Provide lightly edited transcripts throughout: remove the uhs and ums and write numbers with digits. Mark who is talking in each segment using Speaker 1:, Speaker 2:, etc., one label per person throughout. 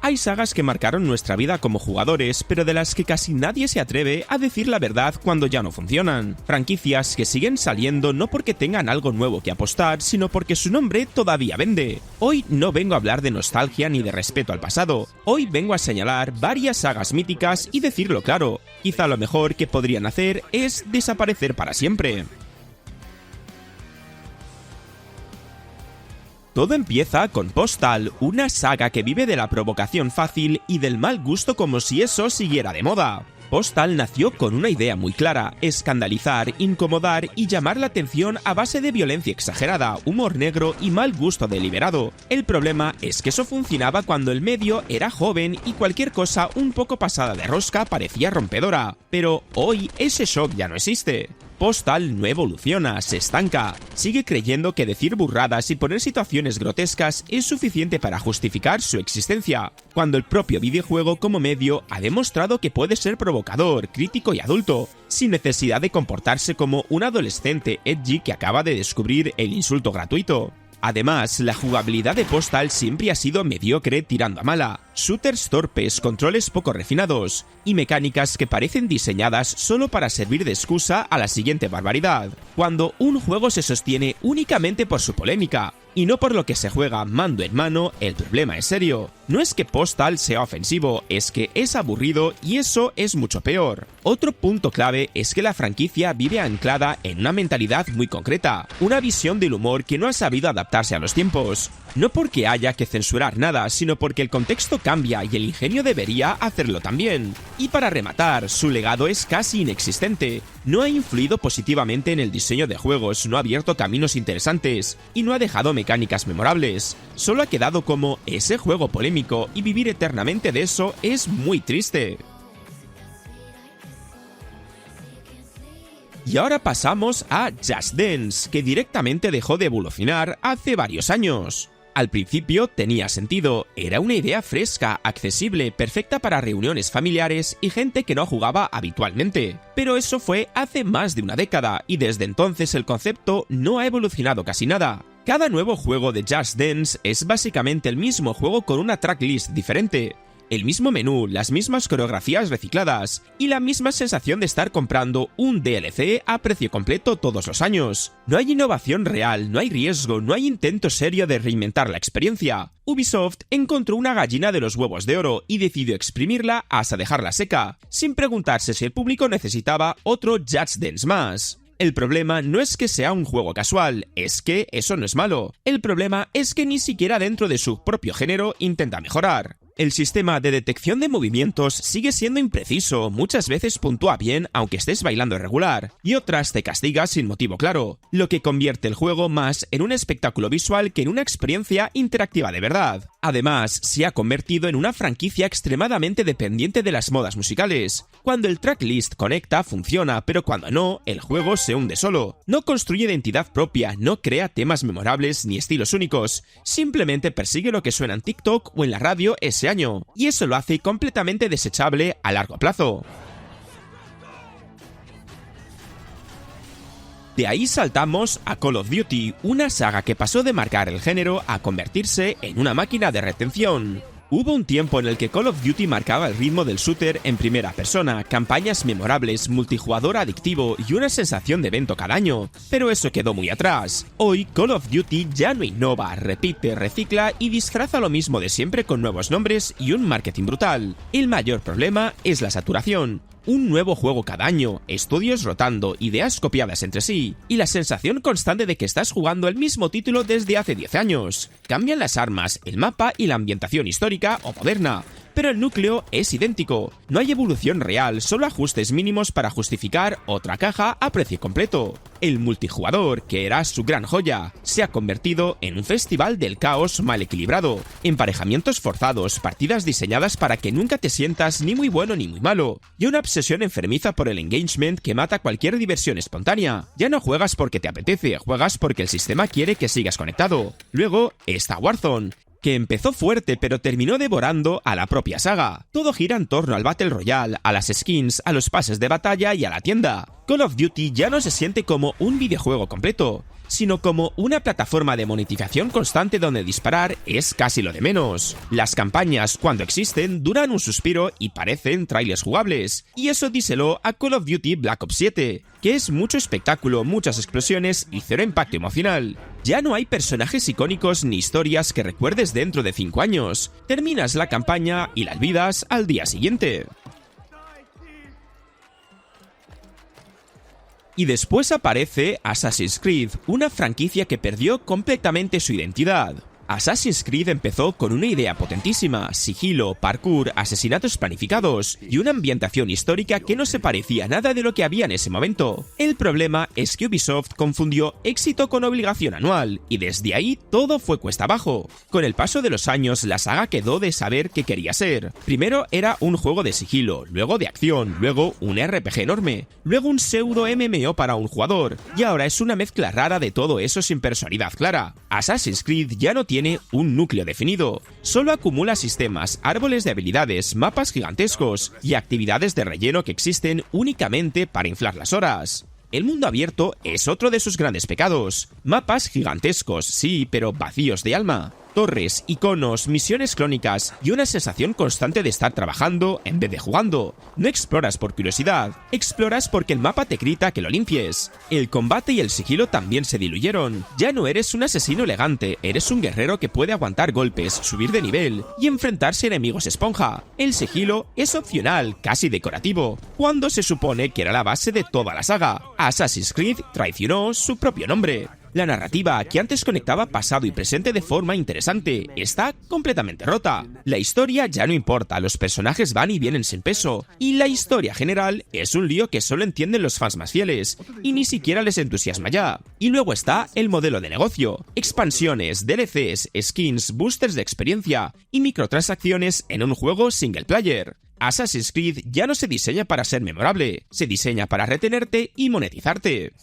Speaker 1: Hay sagas que marcaron nuestra vida como jugadores, pero de las que casi nadie se atreve a decir la verdad cuando ya no funcionan. Franquicias que siguen saliendo no porque tengan algo nuevo que apostar, sino porque su nombre todavía vende. Hoy no vengo a hablar de nostalgia ni de respeto al pasado. Hoy vengo a señalar varias sagas míticas y decirlo claro. Quizá lo mejor que podrían hacer es desaparecer para siempre. Todo empieza con Postal, una saga que vive de la provocación fácil y del mal gusto como si eso siguiera de moda. Postal nació con una idea muy clara: escandalizar, incomodar y llamar la atención a base de violencia exagerada, humor negro y mal gusto deliberado. El problema es que eso funcionaba cuando el medio era joven y cualquier cosa un poco pasada de rosca parecía rompedora. Pero hoy ese shock ya no existe. Postal no evoluciona, se estanca. Sigue creyendo que decir burradas y poner situaciones grotescas es suficiente para justificar su existencia, cuando el propio videojuego como medio ha demostrado que puede ser provocador, crítico y adulto, sin necesidad de comportarse como un adolescente edgy que acaba de descubrir el insulto gratuito. Además, la jugabilidad de Postal siempre ha sido mediocre tirando a mala. Shooters torpes, controles poco refinados y mecánicas que parecen diseñadas solo para servir de excusa a la siguiente barbaridad, cuando un juego se sostiene únicamente por su polémica y no por lo que se juega mano en mano. El problema es serio. No es que Postal sea ofensivo, es que es aburrido y eso es mucho peor. Otro punto clave es que la franquicia vive anclada en una mentalidad muy concreta, una visión del humor que no ha sabido adaptarse a los tiempos. No porque haya que censurar nada, sino porque el contexto cambia y el ingenio debería hacerlo también. Y para rematar, su legado es casi inexistente. No ha influido positivamente en el diseño de juegos, no ha abierto caminos interesantes y no ha dejado mecánicas memorables. Solo ha quedado como ese juego polémico y vivir eternamente de eso es muy triste. Y ahora pasamos a Just Dance, que directamente dejó de evolucionar hace varios años. Al principio tenía sentido, era una idea fresca, accesible, perfecta para reuniones familiares y gente que no jugaba habitualmente. Pero eso fue hace más de una década y desde entonces el concepto no ha evolucionado casi nada. Cada nuevo juego de Just Dance es básicamente el mismo juego con una tracklist diferente. El mismo menú, las mismas coreografías recicladas y la misma sensación de estar comprando un DLC a precio completo todos los años. No hay innovación real, no hay riesgo, no hay intento serio de reinventar la experiencia. Ubisoft encontró una gallina de los huevos de oro y decidió exprimirla hasta dejarla seca, sin preguntarse si el público necesitaba otro Just Dance más. El problema no es que sea un juego casual, es que eso no es malo. El problema es que ni siquiera dentro de su propio género intenta mejorar. El sistema de detección de movimientos sigue siendo impreciso, muchas veces puntúa bien aunque estés bailando irregular, y otras te castiga sin motivo claro, lo que convierte el juego más en un espectáculo visual que en una experiencia interactiva de verdad. Además, se ha convertido en una franquicia extremadamente dependiente de las modas musicales. Cuando el tracklist conecta, funciona, pero cuando no, el juego se hunde solo. No construye identidad propia, no crea temas memorables ni estilos únicos, simplemente persigue lo que suena en TikTok o en la radio ese año, y eso lo hace completamente desechable a largo plazo. De ahí saltamos a Call of Duty, una saga que pasó de marcar el género a convertirse en una máquina de retención. Hubo un tiempo en el que Call of Duty marcaba el ritmo del shooter en primera persona, campañas memorables, multijugador adictivo y una sensación de evento cada año, pero eso quedó muy atrás. Hoy Call of Duty ya no innova, repite, recicla y disfraza lo mismo de siempre con nuevos nombres y un marketing brutal. El mayor problema es la saturación. Un nuevo juego cada año, estudios rotando, ideas copiadas entre sí, y la sensación constante de que estás jugando el mismo título desde hace 10 años. Cambian las armas, el mapa y la ambientación histórica o moderna, pero el núcleo es idéntico. No hay evolución real, solo ajustes mínimos para justificar otra caja a precio completo. El multijugador, que era su gran joya, se ha convertido en un festival del caos mal equilibrado. Emparejamientos forzados, partidas diseñadas para que nunca te sientas ni muy bueno ni muy malo, y una obsesión enfermiza por el engagement que mata cualquier diversión espontánea. Ya no juegas porque te apetece, juegas porque el sistema quiere que sigas conectado. Luego está Warzone, que empezó fuerte pero terminó devorando a la propia saga. Todo gira en torno al Battle Royale, a las skins, a los pases de batalla y a la tienda. Call of Duty ya no se siente como un videojuego completo, sino como una plataforma de monetización constante donde disparar es casi lo de menos. Las campañas, cuando existen, duran un suspiro y parecen trailers jugables, y eso díselo a Call of Duty Black Ops 7, que es mucho espectáculo, muchas explosiones y cero impacto emocional. Ya no hay personajes icónicos ni historias que recuerdes dentro de 5 años. Terminas la campaña y la olvidas al día siguiente. Y después aparece Assassin's Creed, una franquicia que perdió completamente su identidad. Assassin's Creed empezó con una idea potentísima: sigilo, parkour, asesinatos planificados y una ambientación histórica que no se parecía a nada de lo que había en ese momento. El problema es que Ubisoft confundió éxito con obligación anual, y desde ahí todo fue cuesta abajo. Con el paso de los años, la saga quedó de saber qué quería ser. Primero era un juego de sigilo, luego de acción, luego un RPG enorme, luego un pseudo MMO para un jugador, y ahora es una mezcla rara de todo eso sin personalidad clara. Assassin's Creed ya no tiene un núcleo definido, solo acumula sistemas, árboles de habilidades, mapas gigantescos y actividades de relleno que existen únicamente para inflar las horas. El mundo abierto es otro de sus grandes pecados. Mapas gigantescos, sí, pero vacíos de alma. Torres, iconos, misiones clónicas y una sensación constante de estar trabajando en vez de jugando. No exploras por curiosidad, exploras porque el mapa te grita que lo limpies. El combate y el sigilo también se diluyeron. Ya no eres un asesino elegante, eres un guerrero que puede aguantar golpes, subir de nivel y enfrentarse a enemigos esponja. El sigilo es opcional, casi decorativo, cuando se supone que era la base de toda la saga. Assassin's Creed traicionó su propio nombre. La narrativa, que antes conectaba pasado y presente de forma interesante, está completamente rota. La historia ya no importa, los personajes van y vienen sin peso, y la historia general es un lío que solo entienden los fans más fieles, y ni siquiera les entusiasma ya. Y luego está el modelo de negocio: expansiones, DLCs, skins, boosters de experiencia y microtransacciones en un juego single player. Assassin's Creed ya no se diseña para ser memorable, se diseña para retenerte y monetizarte.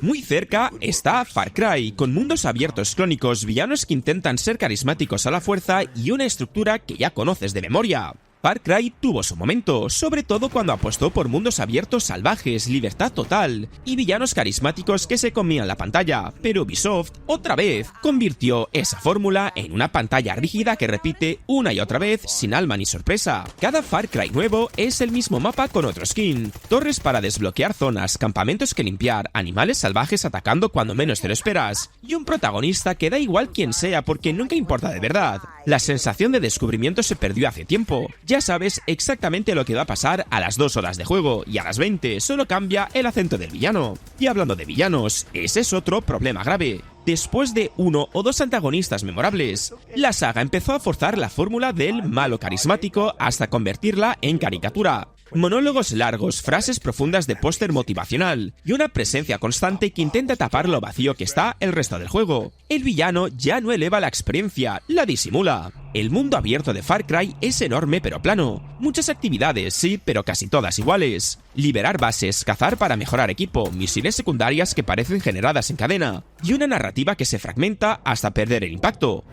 Speaker 1: Muy cerca está Far Cry, con mundos abiertos clónicos, villanos que intentan ser carismáticos a la fuerza y una estructura que ya conoces de memoria. Far Cry tuvo su momento, sobre todo cuando apostó por mundos abiertos salvajes, libertad total y villanos carismáticos que se comían la pantalla, pero Ubisoft, otra vez, convirtió esa fórmula en una pantalla rígida que repite una y otra vez sin alma ni sorpresa. Cada Far Cry nuevo es el mismo mapa con otro skin, torres para desbloquear zonas, campamentos que limpiar, animales salvajes atacando cuando menos te lo esperas, y un protagonista que da igual quién sea porque nunca importa de verdad. La sensación de descubrimiento se perdió hace tiempo. Ya sabes exactamente lo que va a pasar a las 2 horas de juego, y a las 20 solo cambia el acento del villano. Y hablando de villanos, ese es otro problema grave. Después de 1 o 2 antagonistas memorables, la saga empezó a forzar la fórmula del malo carismático hasta convertirla en caricatura. Monólogos largos, frases profundas de póster motivacional y una presencia constante que intenta tapar lo vacío que está el resto del juego. El villano ya no eleva la experiencia, la disimula. El mundo abierto de Far Cry es enorme pero plano. Muchas actividades, sí, pero casi todas iguales. Liberar bases, cazar para mejorar equipo, misiones secundarias que parecen generadas en cadena, y una narrativa que se fragmenta hasta perder el impacto.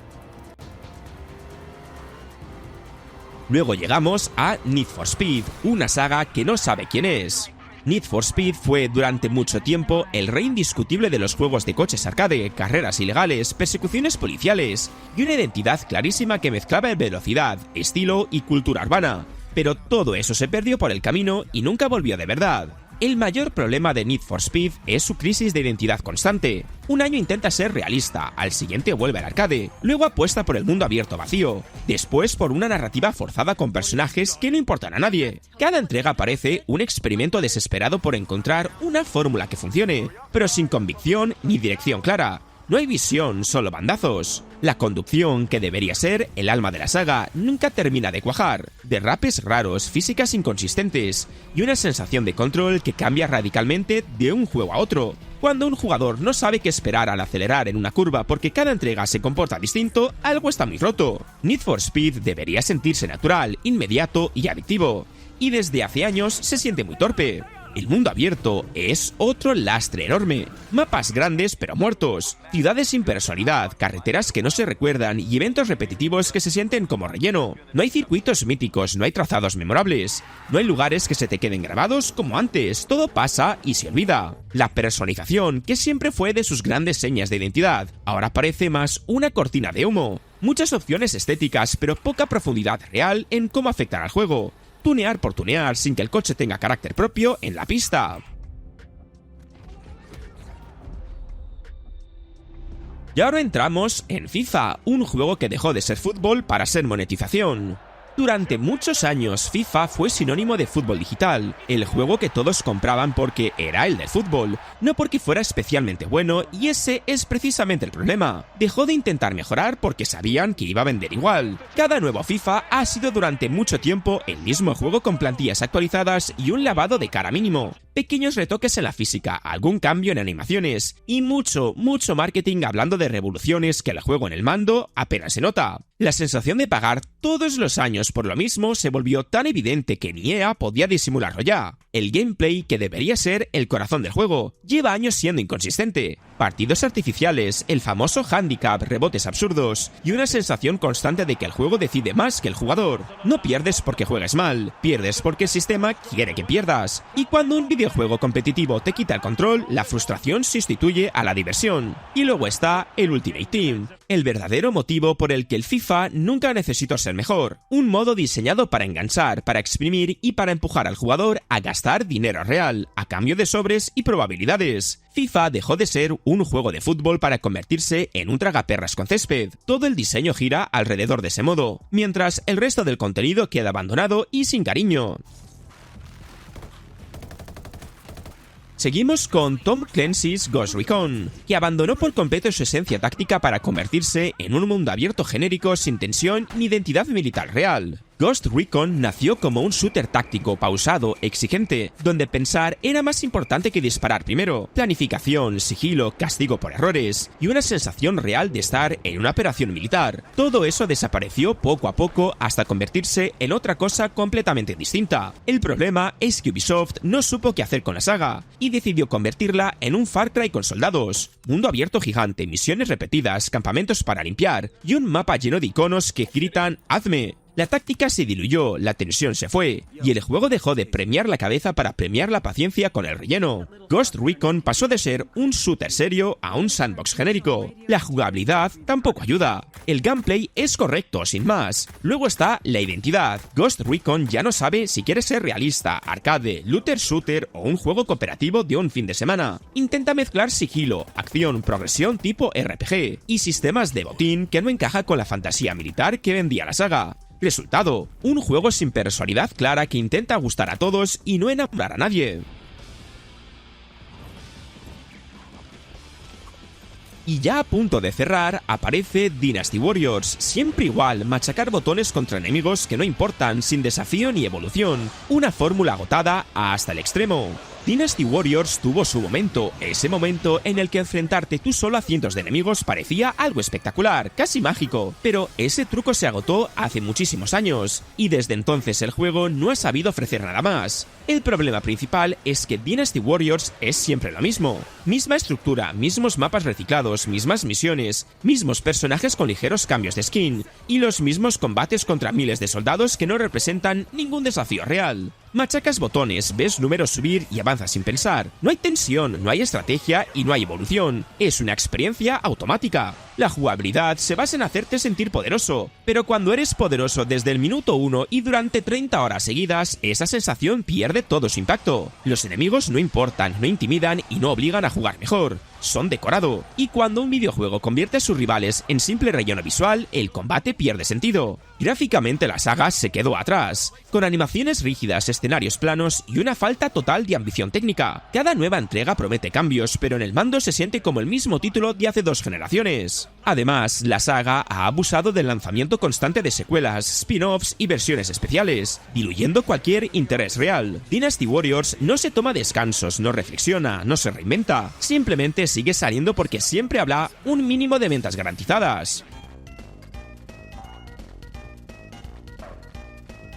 Speaker 1: Luego llegamos a Need for Speed, una saga que no sabe quién es. Need for Speed fue durante mucho tiempo el rey indiscutible de los juegos de coches arcade, carreras ilegales, persecuciones policiales y una identidad clarísima que mezclaba velocidad, estilo y cultura urbana. Pero todo eso se perdió por el camino y nunca volvió de verdad. El mayor problema de Need for Speed es su crisis de identidad constante. Un año intenta ser realista, al siguiente vuelve al arcade, luego apuesta por el mundo abierto vacío, después por una narrativa forzada con personajes que no importan a nadie. Cada entrega parece un experimento desesperado por encontrar una fórmula que funcione, pero sin convicción ni dirección clara. No hay visión, solo bandazos. La conducción, que debería ser el alma de la saga, nunca termina de cuajar. Derrapes raros, físicas inconsistentes y una sensación de control que cambia radicalmente de un juego a otro. Cuando un jugador no sabe qué esperar al acelerar en una curva porque cada entrega se comporta distinto, algo está muy roto. Need for Speed debería sentirse natural, inmediato y adictivo. Y desde hace años se siente muy torpe. El mundo abierto es otro lastre enorme. Mapas grandes pero muertos, ciudades sin personalidad, carreteras que no se recuerdan y eventos repetitivos que se sienten como relleno. No hay circuitos míticos, no hay trazados memorables, no hay lugares que se te queden grabados como antes, todo pasa y se olvida. La personalización, que siempre fue de sus grandes señas de identidad, ahora parece más una cortina de humo. Muchas opciones estéticas pero poca profundidad real en cómo afectar al juego. Tunear por tunear sin que el coche tenga carácter propio en la pista. Y ahora entramos en FIFA, un juego que dejó de ser fútbol para ser monetización. Durante muchos años, FIFA fue sinónimo de fútbol digital, el juego que todos compraban porque era el del fútbol, no porque fuera especialmente bueno, y ese es precisamente el problema. Dejó de intentar mejorar porque sabían que iba a vender igual. Cada nuevo FIFA ha sido durante mucho tiempo el mismo juego con plantillas actualizadas y un lavado de cara mínimo. Pequeños retoques en la física, algún cambio en animaciones, y mucho marketing hablando de revoluciones que el juego en el mando apenas se nota. La sensación de pagar todos los años por lo mismo se volvió tan evidente que ni EA podía disimularlo ya. El gameplay, que debería ser el corazón del juego, lleva años siendo inconsistente. Partidos artificiales, el famoso handicap, rebotes absurdos y una sensación constante de que el juego decide más que el jugador. No pierdes porque juegues mal, pierdes porque el sistema quiere que pierdas. Y cuando un videojuego competitivo te quita el control, la frustración sustituye a la diversión. Y luego está el Ultimate Team, el verdadero motivo por el que el FIFA nunca necesitó ser mejor. Un modo diseñado para enganchar, para exprimir y para empujar al jugador a gastar dinero real, a cambio de sobres y probabilidades. FIFA dejó de ser un juego de fútbol para convertirse en un tragaperras con césped. Todo el diseño gira alrededor de ese modo, mientras el resto del contenido queda abandonado y sin cariño. Seguimos con Tom Clancy's Ghost Recon, que abandonó por completo su esencia táctica para convertirse en un mundo abierto genérico sin tensión ni identidad militar real. Ghost Recon nació como un shooter táctico, pausado, exigente, donde pensar era más importante que disparar primero. Planificación, sigilo, castigo por errores y una sensación real de estar en una operación militar. Todo eso desapareció poco a poco hasta convertirse en otra cosa completamente distinta. El problema es que Ubisoft no supo qué hacer con la saga y decidió convertirla en un Far Cry con soldados. Mundo abierto gigante, misiones repetidas, campamentos para limpiar y un mapa lleno de iconos que gritan «¡Hazme!». La táctica se diluyó, la tensión se fue, y el juego dejó de premiar la cabeza para premiar la paciencia con el relleno. Ghost Recon pasó de ser un shooter serio a un sandbox genérico. La jugabilidad tampoco ayuda. El gameplay es correcto, sin más. Luego está la identidad. Ghost Recon ya no sabe si quiere ser realista, arcade, looter shooter o un juego cooperativo de un fin de semana. Intenta mezclar sigilo, acción, progresión tipo RPG y sistemas de botín que no encaja con la fantasía militar que vendía la saga. Resultado, un juego sin personalidad clara que intenta gustar a todos y no enamorar a nadie. Y ya a punto de cerrar, aparece Dynasty Warriors, siempre igual, machacar botones contra enemigos que no importan, sin desafío ni evolución, una fórmula agotada hasta el extremo. Dynasty Warriors tuvo su momento, ese momento en el que enfrentarte tú solo a cientos de enemigos parecía algo espectacular, casi mágico, pero ese truco se agotó hace muchísimos años, y desde entonces el juego no ha sabido ofrecer nada más. El problema principal es que Dynasty Warriors es siempre lo mismo. Misma estructura, mismos mapas reciclados, mismas misiones, mismos personajes con ligeros cambios de skin, y los mismos combates contra miles de soldados que no representan ningún desafío real. Machacas botones, ves números subir y avanzas sin pensar. No hay tensión, no hay estrategia y no hay evolución. Es una experiencia automática. La jugabilidad se basa en hacerte sentir poderoso, pero cuando eres poderoso desde el minuto 1 y durante 30 horas seguidas, esa sensación pierde todo su impacto. Los enemigos no importan, no intimidan y no obligan a jugar mejor. Son decorado, y cuando un videojuego convierte a sus rivales en simple relleno visual, el combate pierde sentido. Gráficamente la saga se quedó atrás, con animaciones rígidas, escenarios planos y una falta total de ambición técnica. Cada nueva entrega promete cambios, pero en el mando se siente como el mismo título de hace 2 generaciones. Además, la saga ha abusado del lanzamiento constante de secuelas, spin-offs y versiones especiales, diluyendo cualquier interés real. Dynasty Warriors no se toma descansos, no reflexiona, no se reinventa, simplemente sigue saliendo porque siempre habrá un mínimo de ventas garantizadas.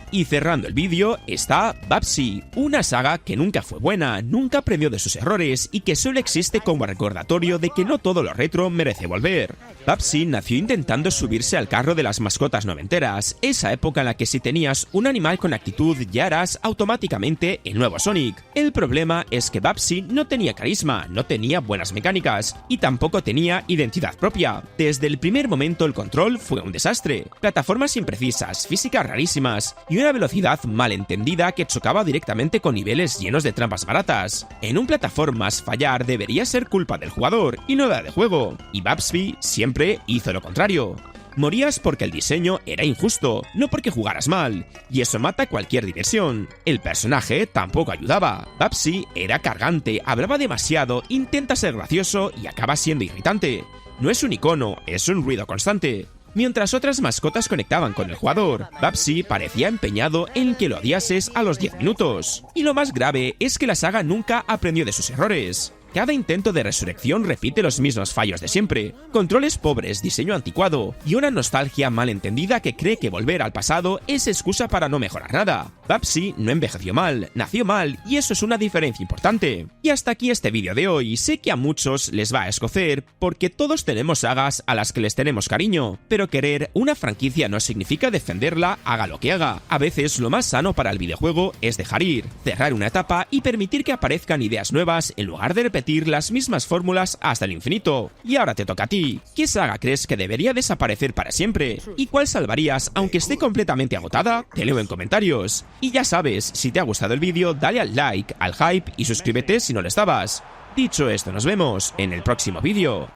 Speaker 1: Y cerrando el vídeo está Babsy, una saga que nunca fue buena, nunca aprendió de sus errores y que solo existe como recordatorio de que no todo lo retro merece volver. Babsy nació intentando subirse al carro de las mascotas noventeras, esa época en la que si tenías un animal con actitud ya eras automáticamente el nuevo Sonic. El problema es que Babsy no tenía carisma, no tenía buenas mecánicas y tampoco tenía identidad propia. Desde el primer momento el control fue un desastre, plataformas imprecisas, físicas rarísimas y una velocidad mal entendida que chocaba directamente con niveles llenos de trampas baratas. En un plataformas fallar debería ser culpa del jugador y no del juego, y Babsy siempre hizo lo contrario. Morías porque el diseño era injusto, no porque jugaras mal, y eso mata cualquier diversión. El personaje tampoco ayudaba. Babsy era cargante, hablaba demasiado, intenta ser gracioso y acaba siendo irritante. No es un icono, es un ruido constante. Mientras otras mascotas conectaban con el jugador, Babsy parecía empeñado en que lo odiases a los 10 minutos. Y lo más grave es que la saga nunca aprendió de sus errores. Cada intento de resurrección repite los mismos fallos de siempre, controles pobres, diseño anticuado y una nostalgia malentendida que cree que volver al pasado es excusa para no mejorar nada. Babsy no envejeció mal, nació mal y eso es una diferencia importante. Y hasta aquí este vídeo de hoy. Sé que a muchos les va a escocer porque todos tenemos sagas a las que les tenemos cariño, pero querer una franquicia no significa defenderla haga lo que haga. A veces lo más sano para el videojuego es dejar ir, cerrar una etapa y permitir que aparezcan ideas nuevas en lugar de repetir las mismas fórmulas hasta el infinito. Y ahora te toca a ti. ¿Qué saga crees que debería desaparecer para siempre? ¿Y cuál salvarías aunque esté completamente agotada? Te leo en comentarios. Y ya sabes, si te ha gustado el vídeo, dale al like, al hype y suscríbete si no lo estabas. Dicho esto, nos vemos en el próximo vídeo.